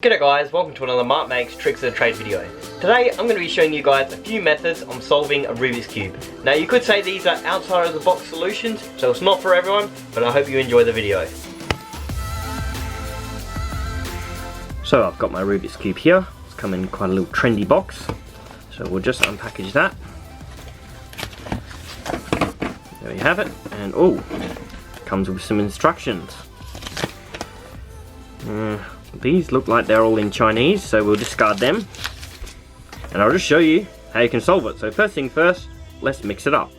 G'day guys, welcome to another Mark Makes Tricks of the Trade video. Today I'm going to be showing you guys a few methods on solving a Rubik's Cube. Now you could say these are outside of the box solutions, so it's not for everyone, but I hope you enjoy the video. So I've got my Rubik's Cube here. It's come in quite a little trendy box, so we'll just unpackage that. There you have it, and oh, comes with some instructions. These look like they're all in Chinese, so we'll discard them. And I'll just show you how you can solve it. So first thing first, let's mix it up.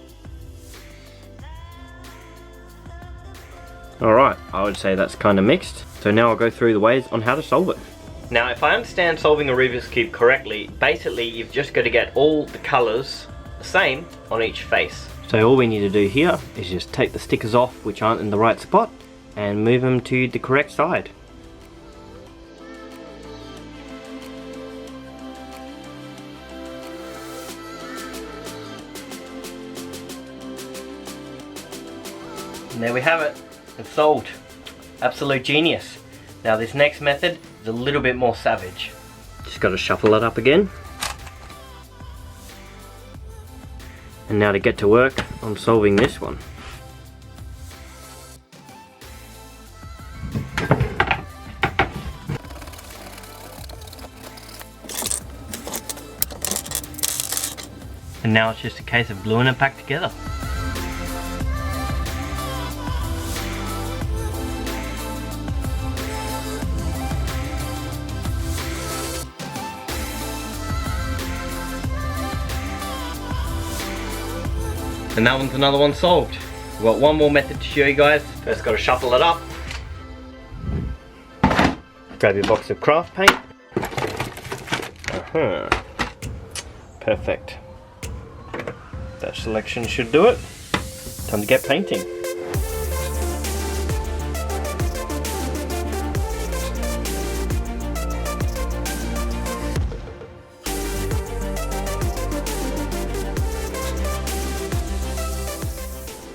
Alright, I would say that's kind of mixed. So now I'll go through the ways on how to solve it. Now if I understand solving a Rubik's Cube correctly, basically you've just got to get all the colours the same on each face. So all we need to do here is just take the stickers off which aren't in the right spot and move them to the correct side. And there we have it, it's solved. Absolute genius. Now this next method is a little bit more savage. Just got to shuffle it up again. And now to get to work on solving this one. And now it's just a case of gluing it back together. And that one's another one solved. We've got one more method to show you guys. First got to shuffle it up. Grab your box of craft paint. Perfect. That selection should do it. Time to get painting.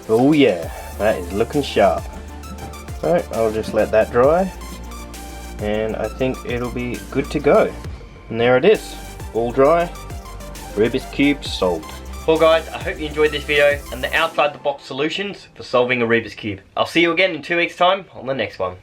Oh yeah, that is looking sharp. Alright, I'll just let that dry and I think it'll be good to go. And there it is, all dry, Rubik's Cube solved. Well guys, I hope you enjoyed this video and the outside the box solutions for solving a Rubik's Cube. I'll see you again in 2 weeks time on the next one.